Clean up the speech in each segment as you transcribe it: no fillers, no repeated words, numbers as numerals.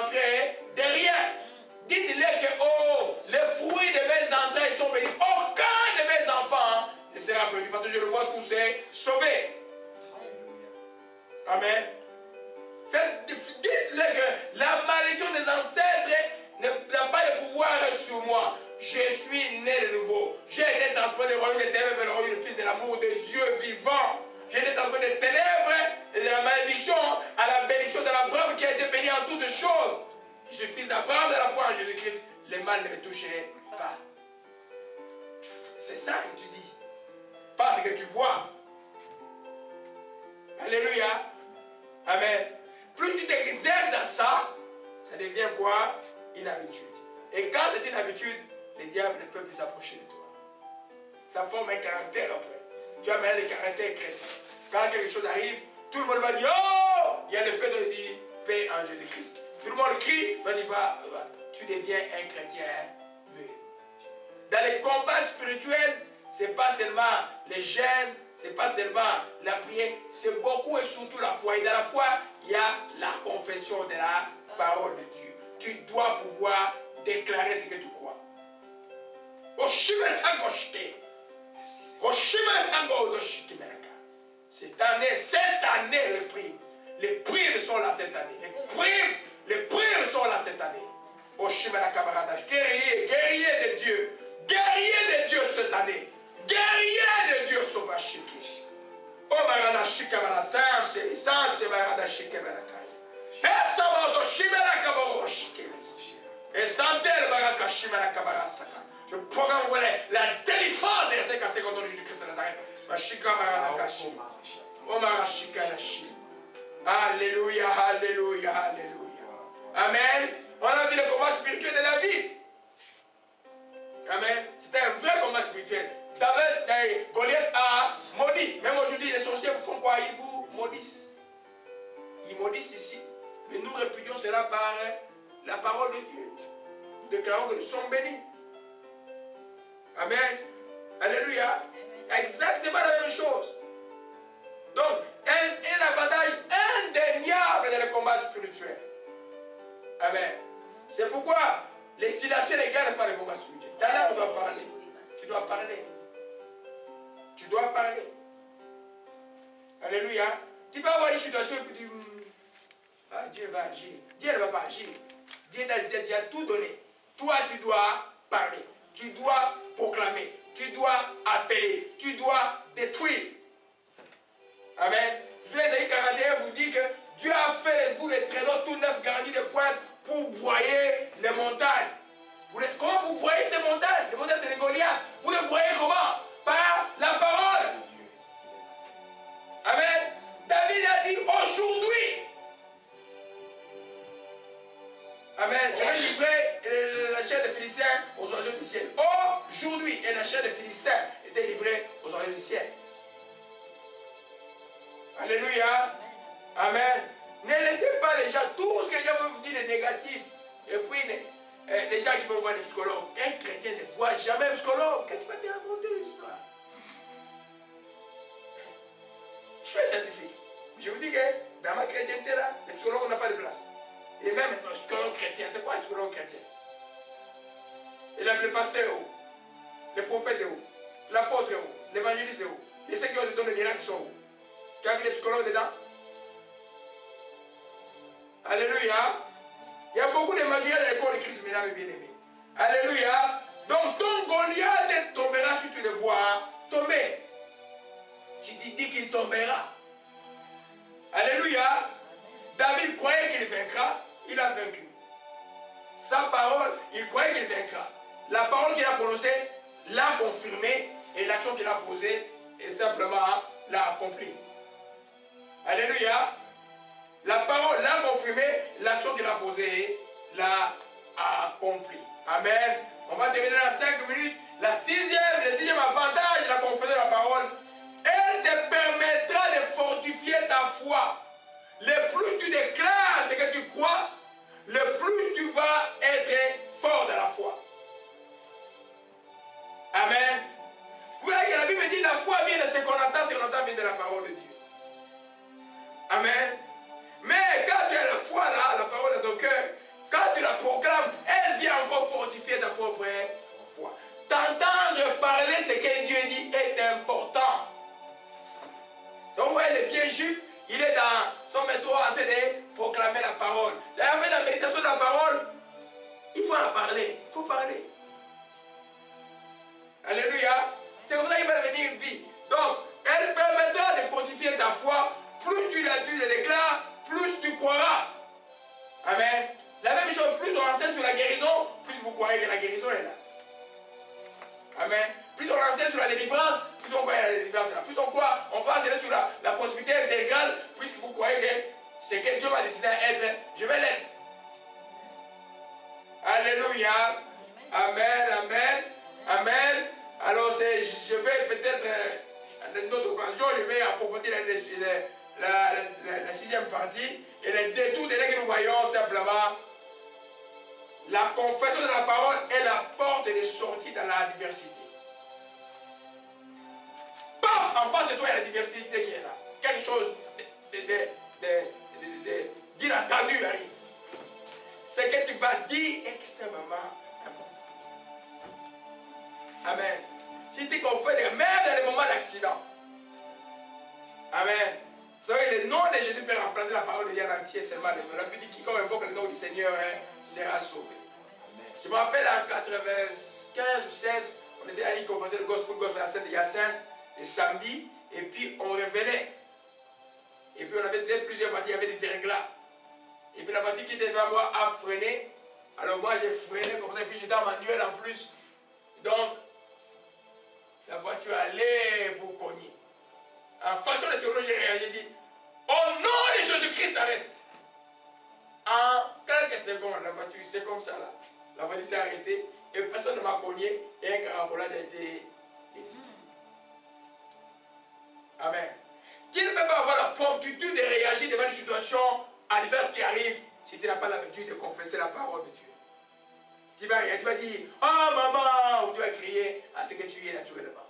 manquerai de rien. Dites-les que, oh, les fruits de mes entrailles sont bénis. Aucun de mes enfants ne sera perdu, parce que je le vois tous sauvés. Amen. Dites-le que la malédiction des ancêtres n'a pas de pouvoir sur moi. Je suis né de nouveau. J'ai été transporté du royaume des ténèbres vers le royaume du Fils de l'amour de Dieu vivant. J'ai été transporté des ténèbres et de la malédiction à la bénédiction de l'Abraham qui a été béni en toutes choses. Je suis fils d'Abraham de la foi en Jésus-Christ. Le mal ne me toucherait pas. C'est ça que tu dis. Pas ce que tu vois. Alléluia. Amen. Plus tu t'exerces à ça, ça devient quoi? Une habitude. Et quand c'est une habitude, le diable ne peut plus s'approcher de toi. Ça forme un caractère après. Tu as maintenant le caractère chrétien. Quand quelque chose arrive, tout le monde va dire oh! Il y a le fait de dire paix en Jésus-Christ. Tout le monde crie, toi tu vas, tu deviens un chrétien mûr. Dans les combats spirituels, ce n'est pas seulement les jeûnes, ce n'est pas seulement la prière, c'est beaucoup et surtout la foi. Et dans la foi, il y a la confession de la parole de Dieu. Tu dois pouvoir déclarer ce que tu crois. Cette année, les primes sont là cette année. Les primes sont là cette année. Guerrier de Dieu. Guerrier de Dieu cette année. Guerrier de Dieu sauvage. Oh, Marana Shikabana, ça c'est Marana Shikabana. Et ça va au Shimera Kaboro Shikabas. Et santé le Baraka Shimera Kabarasaka. Je programme la délivrance de ces cassés contre Jésus-Christ de Nazareth. Mashikabana Kashi. Oh, Marashikanashi. Alléluia, alléluia, alléluia. Amen. On a vu le combat spirituel de David. Amen. C'était un vrai combat spirituel. David, Goliath a maudit. Même aujourd'hui, les sorciers font quoi? Ils vous maudissent. Ils maudissent ici. Mais nous répudions cela par la parole de Dieu. Nous déclarons que nous sommes bénis. Amen. Alléluia. Exactement la même chose. Donc, un avantage indéniable dans le combat spirituel. Amen. C'est pourquoi les silencieux ne gagnent pas le combat spirituel. D'ailleurs, tu dois parler. Tu dois parler. Tu dois parler. Alléluia. Tu peux avoir une situation et puis tu dis, ah, Dieu va agir. Dieu ne va pas agir. Dieu t'a déjà tout donné. Toi, tu dois parler. Tu dois proclamer. Tu dois appeler. Tu dois détruire. Amen. Ésaïe 41 vous dit que Dieu a fait de vous des traîneaux tout neufs garnis de pointes pour broyer les montagnes. Comment vous broyez ces montagnes? Les montagnes, c'est les Goliaths. Vous les broyez comment? Par la parole de Dieu. Amen. David a dit aujourd'hui. Amen. Je vais livrer la chair des Philistins aux oiseaux du ciel. Aujourd'hui, et la chair des Philistins était livrée aux oiseaux du ciel. Alléluia. Amen. Ne laissez pas les gens, tout ce que les gens vont vous dire de négatif. Et puis, les gens qui vont voir les psychologues. Un chrétien ne voit jamais un psychologue. Qu'est-ce que tu as raconté l'histoire? Je suis un scientifique. Je vous dis que dans ma chrétienté là, les psychologues n'ont pas de place. Et même un psychologue chrétien, c'est quoi un psychologue chrétien? Et le pasteur est où? Le prophète est où? L'apôtre est où? L'évangéliste est où? Et ceux qui ont le don de miracle sont où? Tu as vu des psychologues dedans? Alléluia. Il y a beaucoup de magie dans l'école de Christ, mesdames et bien-aimés. Alléluia. Donc ton Goliath tombera si tu le vois tomber. Tu dis qu'il tombera. Alléluia. David croyait qu'il vaincra. Il a vaincu. Sa parole, il croyait qu'il vaincra. La parole qu'il a prononcée l'a confirmée et l'action qu'il a posée est simplement l'a accomplie. Alléluia. La parole l'a confirmé, l'action qu'il a posée l'a accomplie. Amen. On va terminer dans 5 minutes. Le sixième avantage de la confession de la parole, elle te permettra de fortifier ta foi. Le plus tu déclares ce que tu crois, le plus tu vas être fort dans la foi. Amen. Vous voyez que la Bible dit la foi vient de ce qu'on entend vient de la parole de Dieu. Amen. Mais quand tu as la foi là, la parole dans ton cœur, Donc, vous voyez, le vieux juif, il est dans son métro en train de proclamer la parole. D'ailleurs, fait la méditation de la parole, il faut en parler. Il faut parler. Alléluia. C'est comme ça qu'il va devenir une vie. Donc, elle permettra de fortifier ta foi. Plus tu le déclares, plus tu croiras. Amen. La même chose, plus on enseigne sur la guérison, plus vous croyez que la guérison est là. Amen. Plus on enseigne sur la délivrance, plus on croit que la délivrance est là. Plus on croit enseigner sur la prospérité intégrale, puisque vous croyez que c'est que Dieu m'a décidé à être, je vais l'être. Alléluia. Amen, amen, amen. Alors, je vais peut-être, à une autre occasion, je vais approfondir la sixième partie. Et le détour de là que nous voyons simplement, la confession de la parole est la porte de sortie dans la diversité. Paf, en face de toi, il y a la diversité qui est là. Quelque chose d'inattendu arrive. Ce que tu vas dire est extrêmement important. Amen. Si tu confesses, même dans les moments d'accident. Amen. Vous savez, le nom de Jésus peut remplacer la parole de Dieu en entier seulement. La Bible dit quiconque invoque le nom du Seigneur sera sauvé. Je me rappelle en 95 ou 16, on était allé confesser le gospel à Saint-Hyacinthe le samedi, et puis on revenait. Et puis on avait plusieurs voitures, il y avait des verglas. Et puis la voiture qui était devant moi a freiné. Alors moi j'ai freiné comme ça, et puis j'étais en manuel en plus. Donc, la voiture allait pour cogner. En fonction de ce que j'ai réagi, j'ai dit, au nom de Jésus-Christ, arrête. En quelques secondes, la voiture, c'est comme ça là. La voiture s'est arrêtée et personne ne m'a cogné et un carambolage a été évité. Amen. Tu ne peux pas avoir la promptitude de réagir devant une situation adverse qui arrive si tu n'as pas l'habitude de confesser la parole de Dieu. Tu vas dire, oh maman, ou tu vas crier à ce que tu es naturellement.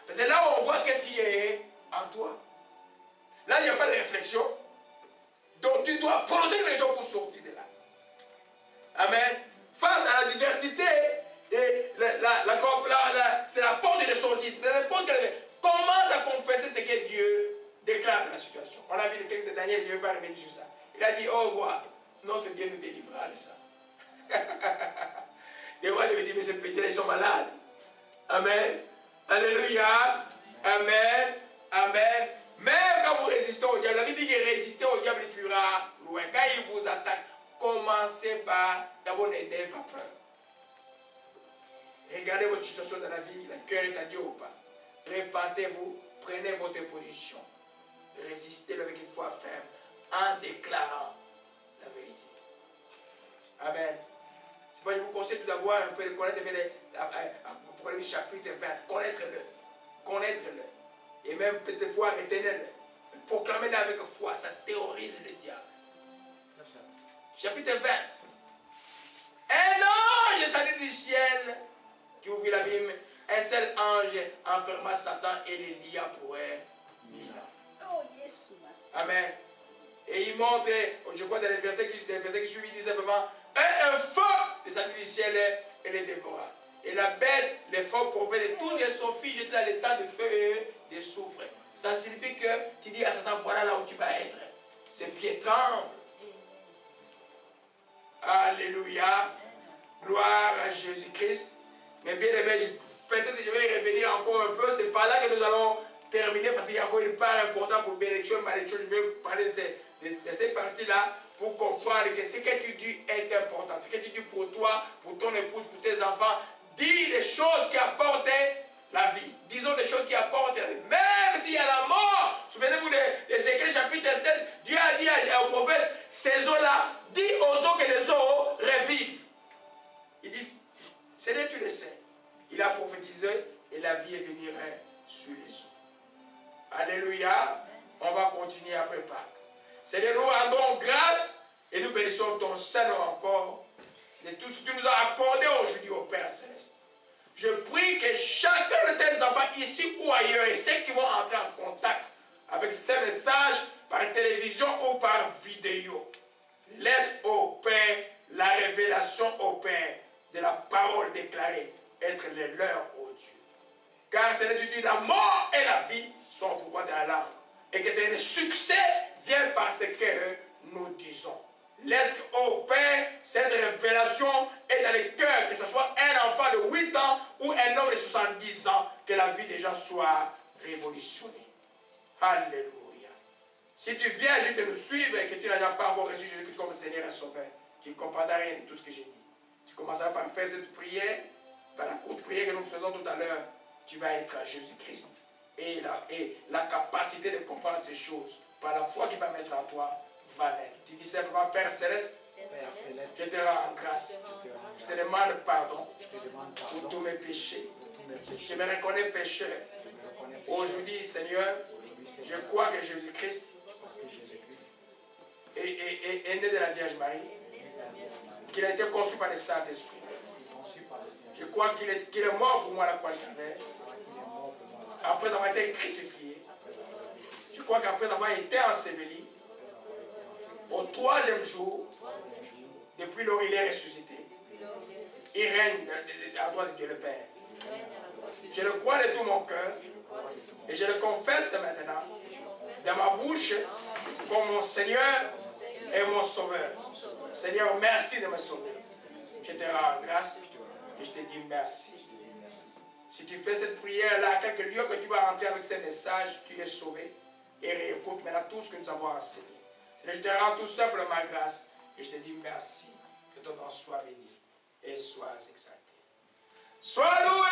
Parce que là où on voit qu'est-ce qui est en toi. Là, il n'y a pas de réflexion. Donc tu dois protéger les gens pour sortir de là. Amen. Face à la diversité, c'est la porte de sortie. Commence à confesser ce que Dieu déclare de la situation. On a vu le texte de Daniel, je ne vais pas revenir sur ça. Il a dit, oh roi, notre Dieu nous délivrera de ça. Les rois devaient dire, mais ces petits-là, ils sont malades. Amen. Alléluia. Amen. Amen. Même quand vous résistez au diable, la Bible dit que résister au diable, il fuira loin. Quand il vous attaque, commencez par d'abord n'ayez pas peur. Regardez votre situation dans la vie, le cœur est à Dieu ou pas. Répentez-vous, prenez votre position. Résistez avec une foi ferme en déclarant la vérité. Amen. C'est pourquoi je vous conseille d'avoir un peu de connaître Apocalypse chapitre 20. Connaître-le. Connaître-le. Et même peut-être foi, retenez-le. Proclamez-le avec foi. Ça terrorise le diable. Chapitre 20. Un ange descendit du ciel qui ouvrit l'abîme. Un seul ange enferma Satan et les lia pour 1000 ans. Oh, yes. Amen. Et il montre, je crois dans les versets qui suivent, il dit simplement, un feu descendit du ciel et les dévora. Et la bête, les faux prophètes, et tous les sont fils jetés dans l'état de feu et de soufre. Ça signifie que tu dis à Satan, voilà là où tu vas être. Ses pieds tremblent. Alléluia. Gloire à Jésus-Christ. Mais bien aimé, peut-être je vais revenir encore un peu. C'est par là que nous allons terminer parce qu'il y a encore une part importante pour bénédiction et malédiction. Je vais parler de ces parties-là pour comprendre que ce que tu dis est important. Ce que tu dis pour toi, pour ton épouse, pour tes enfants, dis des choses qui apportent la vie. Disons des choses qui apportent la vie. Même s'il y a la mort. Souvenez-vous d'Ézéchiel chapitre 7. Dieu a dit au prophète, ces eaux-là, dis aux eaux que les eaux revivent. Il dit, Seigneur, tu le sais. Il a prophétisé et la vie est venue sur les eaux. Alléluia. On va continuer après Pâques. Seigneur, nous rendons grâce et nous bénissons ton Saint-Nom encore de tout ce que tu nous as accordé aujourd'hui au Père Céleste. Je prie que chacun de tes enfants ici ou ailleurs et ceux qui vont entrer en contact avec ces messages par télévision ou par vidéo, laisse au Père la révélation au Père de la parole déclarée être les leurs, ô Dieu. Car c'est tu dis la mort et la vie sont au pouvoir de la langue. et que le succès vient parce que nous disons. Laisse au Père cette révélation est dans les cœurs, que ce soit un enfant de 8 ans ou un homme de 70 ans, que la vie des gens soit révolutionnée. Alléluia. Si tu viens juste de nous suivre et que tu n'as pas encore reçu Jésus-Christ comme Seigneur et Sauveur, qui ne comprendra rien de tout ce que j'ai dit, tu commenceras par faire cette prière, par la courte prière que nous faisons tout à l'heure, tu vas être à Jésus-Christ. Et la capacité de comprendre ces choses, par la foi qu'il va mettre en toi, va naître. Tu dis simplement, Père Céleste, je te rends grâce. Je te demande pardon pour tous mes péchés. Je me reconnais pécheur. Aujourd'hui, Seigneur, je crois que Jésus-Christ est né de la Vierge Marie, qu'il a été conçu par le Saint-Esprit. Je crois qu'il est mort pour moi à la croix de Calvaire, après avoir été crucifié. Je crois qu'après avoir été enseveli, au 3e jour, depuis lors il est ressuscité. Il règne à droite de Dieu le Père. Je le crois de tout mon cœur et je le confesse maintenant dans ma bouche comme mon Seigneur et mon Sauveur. Seigneur, merci de me sauver. Je te rends grâce et je te dis merci. Si tu fais cette prière-là, à quelque lieu que tu vas rentrer avec ces messages, tu es sauvé. Et réécoute maintenant tout ce que nous avons enseigné. Seigneur, je te rends tout simplement grâce et je te dis merci. Que ton nom soit béni et soit exalté. Sois loué.